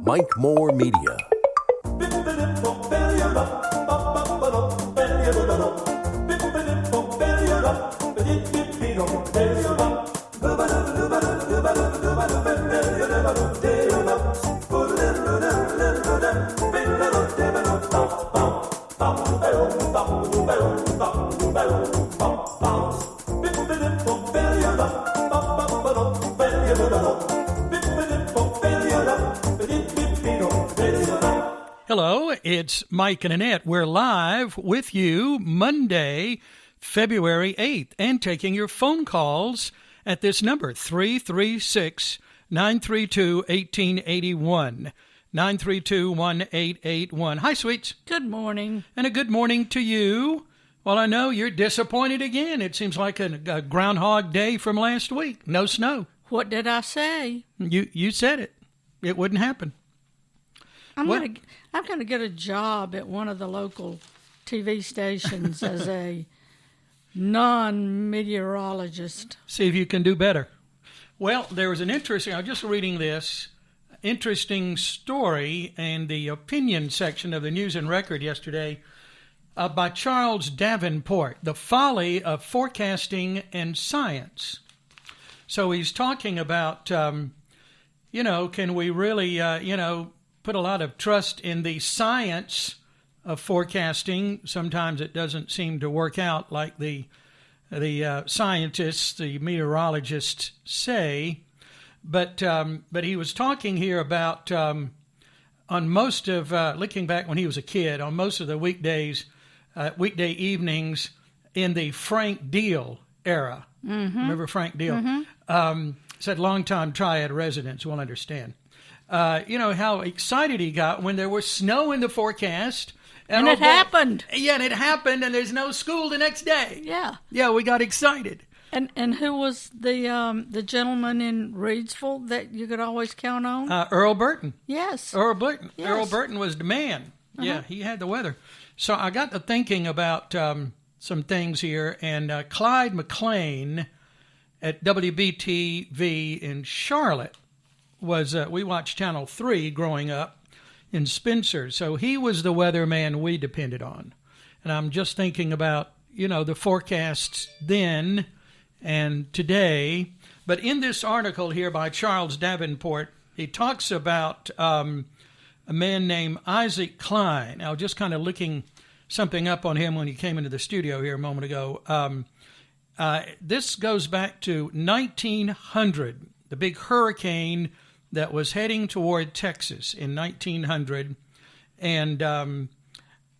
Mike Moore Media. Hello, it's Mike and Annette. We're live with you Monday, February 8th, and taking your phone calls at this number, 336-932-1881, 932-1881. Hi, sweets. Good morning. And a good morning to you. Well, I know you're disappointed again. It seems like a Groundhog Day from last week. No snow. What did I say? You said it. It wouldn't happen. I'm going to get a job at one of the local TV stations as a non-meteorologist. See if you can do better. Well, there was I was just reading this interesting story in the opinion section of the News and Record yesterday by Charles Davenport, The Folly of Forecasting and Science. So he's talking about, can we really, put a lot of trust in the science of forecasting. Sometimes it doesn't seem to work out like the scientists, the meteorologists say. But he was talking here about on most of looking back when he was a kid, on most of the weekday evenings in the Frank Deal era. Mm-hmm. Remember Frank Deal? Mm-hmm. Said longtime Triad residents will understand. How excited he got when there was snow in the forecast. And it happened. Yeah, and it happened, and there's no school the next day. Yeah. Yeah, we got excited. And who was the gentleman in Reidsville that you could always count on? Earl Burton. Yes. Earl Burton. Yes. Earl Burton was the man. Uh-huh. Yeah, he had the weather. So I got to thinking about some things here, and Clyde McLean at WBTV in Charlotte was, we watched Channel 3 growing up in Spencer, so he was the weatherman we depended on. And I'm just thinking about, the forecasts then and today. But in this article here by Charles Davenport, he talks about a man named Isaac Klein. I was just kind of looking something up on him when he came into the studio here a moment ago. This goes back to 1900, the big hurricane that was heading toward Texas in 1900. And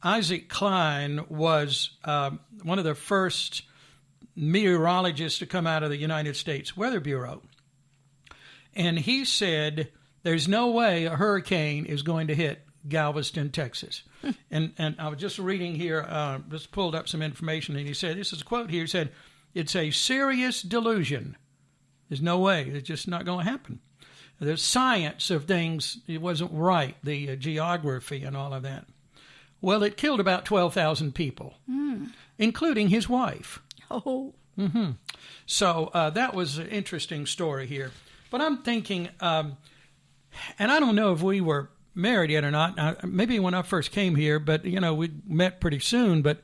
Isaac Klein was one of the first meteorologists to come out of the United States Weather Bureau. And he said, there's no way a hurricane is going to hit Galveston, Texas. and I was just reading here, just pulled up some information, and he said, this is a quote here, he said, it's a serious delusion. There's no way. It's just not going to happen. The science of things, it wasn't right, the geography and all of that. Well, it killed about 12,000 people, including his wife. Oh. Mm-hmm. So that was an interesting story here. But I'm thinking, and I don't know if we were married yet or not. Maybe when I first came here, but, we met pretty soon. But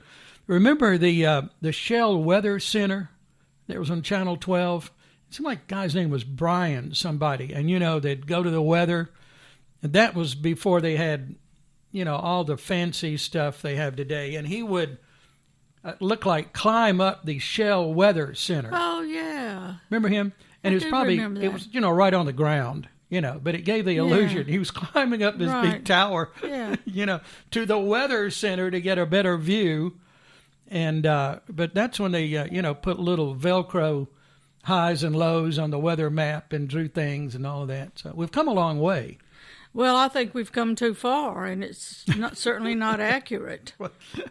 remember the Shell Weather Center that was on Channel 12? It seemed like the guy's name was Brian somebody. And, they'd go to the weather. And that was before they had, all the fancy stuff they have today. And he would climb up the Shell Weather Center. Oh, yeah. Remember him? And it was right on the ground, but it gave the illusion. He was climbing up this big tower, to the weather center to get a better view. And, but that's when they, put little Velcro highs and lows on the weather map and drew things and all of that. So we've come a long way. Well, I think we've come too far, and it's certainly not accurate.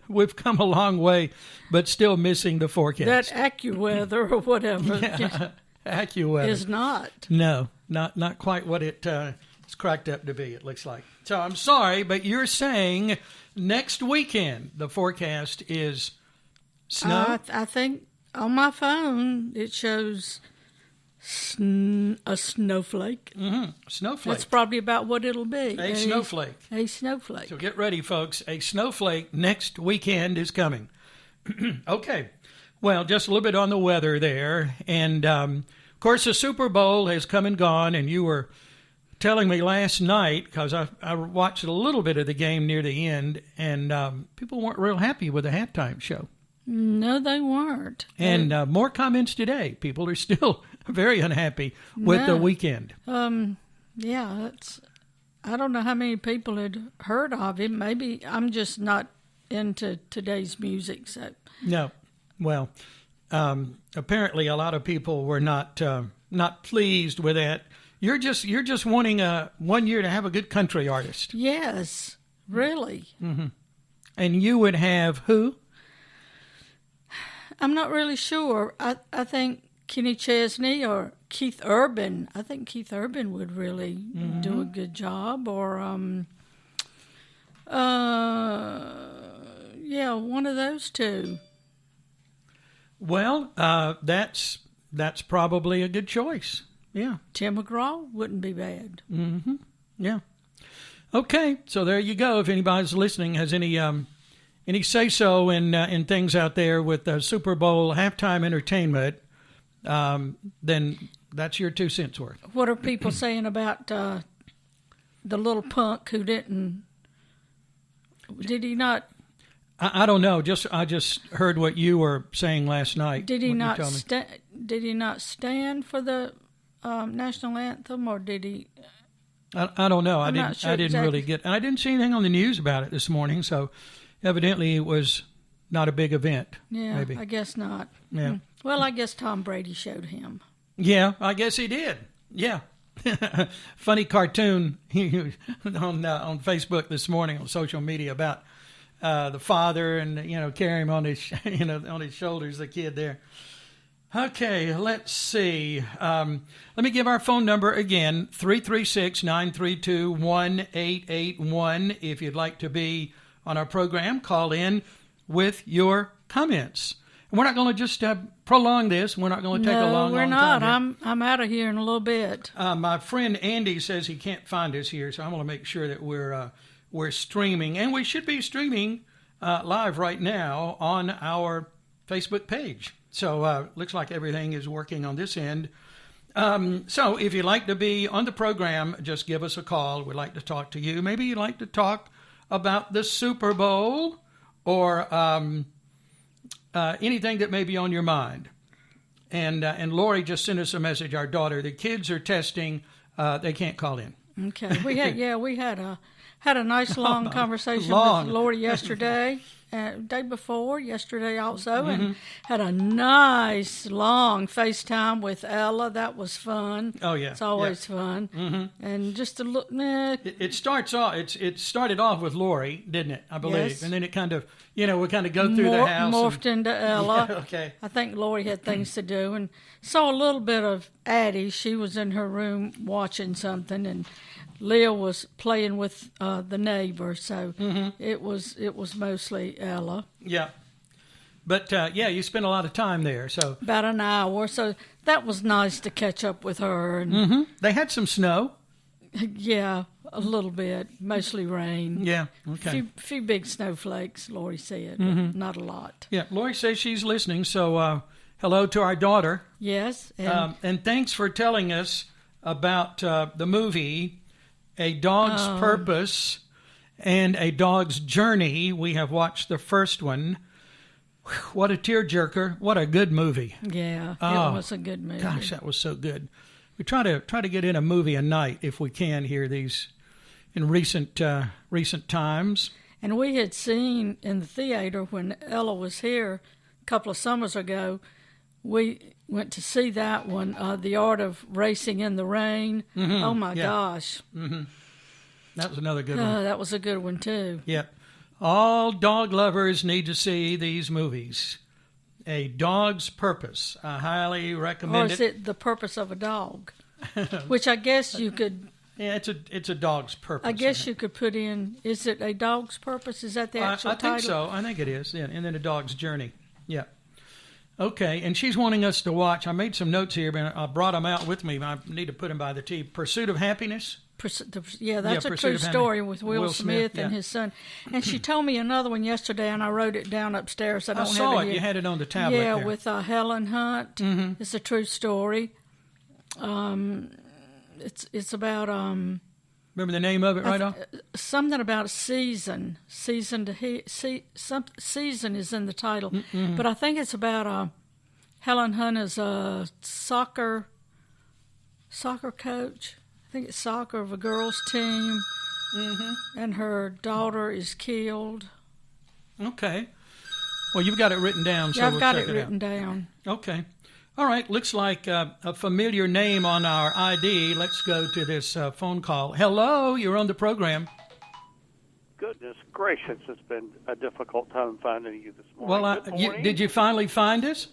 We've come a long way, but still missing the forecast. That AccuWeather or whatever AccuWeather is not. No, not quite what it's cracked up to be, it looks like. So I'm sorry, but you're saying next weekend the forecast is snow? I think on my phone it shows A snowflake. Mm-hmm. Snowflake. That's probably about what it'll be. A snowflake. A snowflake. So get ready, folks. A snowflake next weekend is coming. Okay. Well, just a little bit on the weather there. And, of course, the Super Bowl has come and gone, and you were telling me last night, because I watched a little bit of the game near the end, and people weren't real happy with the halftime show. No, they weren't. And more comments today. People are still very unhappy with the weekend. Yeah, I don't know how many people had heard of him. Maybe I'm just not into today's music. So no, well, apparently a lot of people were not pleased with that. You're just wanting 1 year to have a good country artist. Yes, really. Mm-hmm. And you would have who? I'm not really sure. I think Kenny Chesney or Keith Urban. I think Keith Urban would really do a good job. Or, one of those two. Well, that's probably a good choice. Yeah. Tim McGraw wouldn't be bad. Mm-hmm. Yeah. Okay, so there you go. If anybody's listening has any say-so in things out there with Super Bowl halftime entertainment, then that's your 2 cents worth. What are people saying about the little punk who didn't? Did he not? I don't know. I just heard what you were saying last night. Did he not? Did he not stand for the national anthem, or did he? I don't know. I didn't exactly. really get. And I didn't see anything on the news about it this morning. So evidently it was not a big event. Yeah, maybe. I guess not. Yeah. Well, I guess Tom Brady showed him. Yeah, I guess he did. Yeah. Funny cartoon on Facebook this morning on social media about the father and carrying him on his on his shoulders, the kid there. Okay, let's see. Let me give our phone number again, 336-932-1881. If you'd like to be on our program, call in with your comments. And we're not going to just prolong this. We're not going to take a long time. No, we're not. I'm out of here in a little bit. My friend Andy says he can't find us here, so I want to make sure that we're streaming. And we should be streaming live right now on our Facebook page. So looks like everything is working on this end. So if you'd like to be on the program, just give us a call. We'd like to talk to you. Maybe you'd like to talk about the Super Bowl or anything that may be on your mind. And Lori just sent us a message, our daughter. The kids are testing. They can't call in. Okay. We had a nice long conversation with Lori yesterday. Day before, yesterday also, and had a nice long FaceTime with Ella. That was fun. Oh yeah, it's always fun. Mm-hmm. And just a look. It starts off. It started off with Lori, didn't it? I believe, yes. And then it kind of, we kind of go through the house. Morphed into Ella. Yeah, okay. I think Lori had things to do, and saw a little bit of Addie. She was in her room watching something, and Leah was playing with the neighbor, so it was mostly Ella. Yeah, but you spent a lot of time there, so about an hour. So that was nice to catch up with her. And they had some snow. Yeah, a little bit, mostly rain. Yeah, okay. Few big snowflakes, Lori said, but not a lot. Yeah, Lori says she's listening. So hello to our daughter. Yes, and thanks for telling us about the movie A Dog's Purpose and A Dog's Journey. We have watched the first one. What a tearjerker. What a good movie. Yeah, it was a good movie. Gosh, that was so good. We try to get in a movie a night if we can here in recent times. And we had seen in the theater when Ella was here a couple of summers ago, we went to see that one, The Art of Racing in the Rain. Mm-hmm. Oh, my gosh. Mm-hmm. That was another good one. That was a good one, too. Yeah. All dog lovers need to see these movies. A Dog's Purpose. I highly recommend it. Or is it The Purpose of a Dog? Which I guess you could... Yeah, it's a dog's purpose. I guess you could put in, is it A Dog's Purpose? Is that the actual title? I think so. I think it is. Yeah. And then A Dog's Journey. Yeah. Okay, and she's wanting us to watch. I made some notes here, but I brought them out with me. I need to put them by the T. Pursuit of Happiness. Yeah, that's a true story with Will Smith and his son. And she told me another one yesterday, and I wrote it down upstairs. I saw have it. You had it on the tablet. Yeah, there. with Helen Hunt. Mm-hmm. It's a true story. It's about remember the name of it right off? Something about season. Season is in the title, but I think it's about Helen Hunt is a soccer coach. I think it's soccer of a girls' team, and her daughter is killed. Okay. Well, you've got it written down, so I've got it written down. Okay. All right. Looks like a familiar name on our ID. Let's go to this phone call. Hello, you're on the program. Goodness gracious, it's been a difficult time finding you this morning. Well, did you finally find us?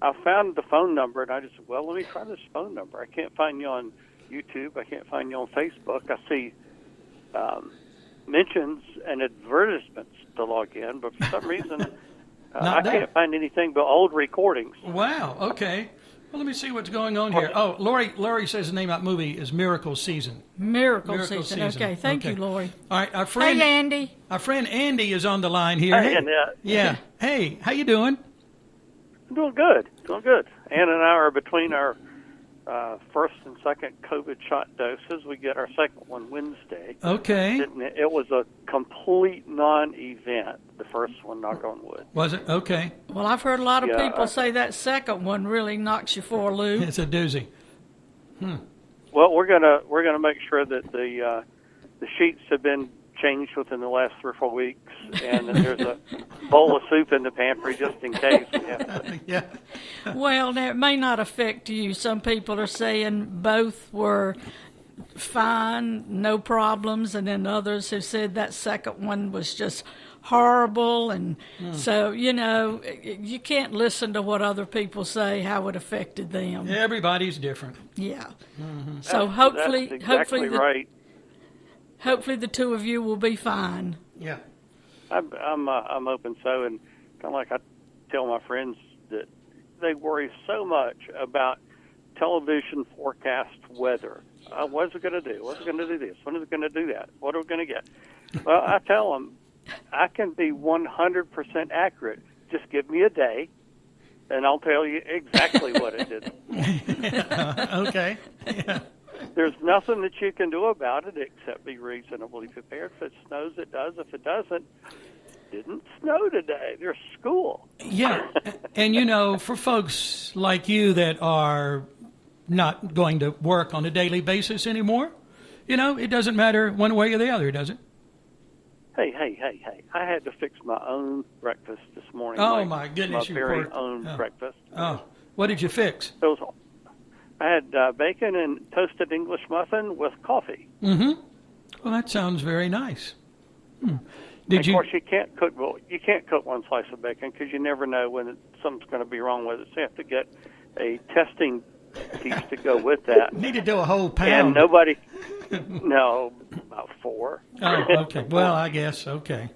I found the phone number, and I just said, well, let me try this phone number. I can't find you on YouTube. I can't find you on Facebook. I see mentions and advertisements to log in, but for some reason I can't find anything but old recordings. Wow, okay. Well, let me see what's going on here. Oh, Lori says the name of that movie is Miracle Season. Miracle Season. Okay, thank you, Lori. All right, our friend... Hey, Andy. Our friend Andy is on the line here. Hey, Annette. Yeah. Hey, how you doing? I'm doing good. Ann and I are between our first and second COVID shot doses. We get our second one Wednesday. Okay. It was a complete non-event, the first one, knock on wood. Was it? Okay. Well, I've heard a lot of people say that second one really knocks you for a loop. It's a doozy. Well, we're gonna make sure that the sheets have been changed within the last 3 or 4 weeks, and that there's a bowl of soup in the pantry just in case. Yeah. Well, it may not affect you. Some people are saying both were fine, no problems, and then others have said that second one was just horrible. And so, you can't listen to what other people say, how it affected them. Everybody's different. Yeah. Mm-hmm. So hopefully, that's exactly right. Hopefully the two of you will be fine. Yeah. I'm hoping so, and kind of like I tell my friends that they worry so much about television forecast weather. What's it going to do? What's it going to do this? When is it going to do that? What are we going to get? Well, I tell them I can be 100% accurate. Just give me a day, and I'll tell you exactly what it did. Okay. Yeah. There's nothing that you can do about it except be reasonably prepared. If it snows, it does. If it doesn't, didn't snow today. There's school. Yeah. And, for folks like you that are not going to work on a daily basis anymore, it doesn't matter one way or the other, does it? Hey. I had to fix my own breakfast this morning. Oh, my goodness. My very own breakfast. Oh, what did you fix? I had bacon and toasted English muffin with coffee. Mm-hmm. Well, that sounds very nice. Of course, you can't cook. Well, you can't cook one slice of bacon because you never know when something's going to be wrong with it. So you have to get a testing piece to go with that. You need to do a whole pound. And nobody. No, about 4. Oh, okay. Well, I guess okay.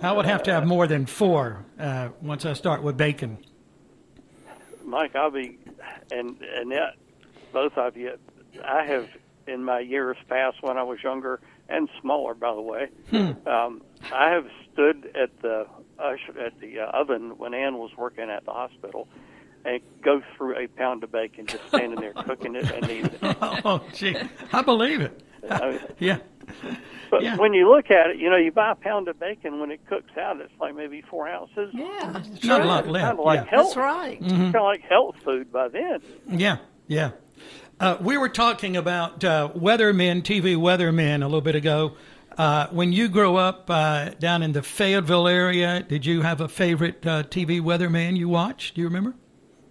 I would have to have more than 4 once I start with bacon. Mike, and Annette, both of you, I have, in my years past when I was younger and smaller, by the way, I have stood at the oven when Ann was working at the hospital and go through a pound of bacon, just standing there cooking it and eating it. Oh, gee, I believe it. Yeah. But when you look at it, you buy a pound of bacon. When it cooks out, it's like maybe 4 ounces. Yeah, it's not a lot left. Kind of like health. That's right. Mm-hmm. Kind of like health food by then. Yeah. We were talking about weathermen, TV weathermen, a little bit ago. When you grew up down in the Fayetteville area, did you have a favorite TV weatherman you watched? Do you remember?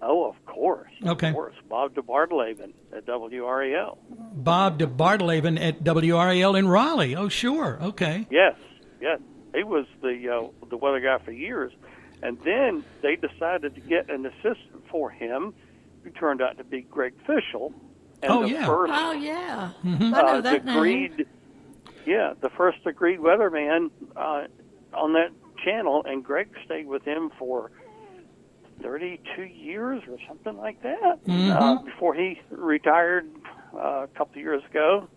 Oh, of course. Okay. Of course. Bob DeBartoleben at WRAL. Bob DeBartoleben at WRAL in Raleigh. Oh, sure. Okay. Yes. He was the weather guy for years. And then they decided to get an assistant for him who turned out to be Greg Fishel. And first, Mm-hmm. I know that name. Yeah, the first agreed weatherman on that channel, and Greg stayed with him for 32 years or something like that before he retired a couple of years ago.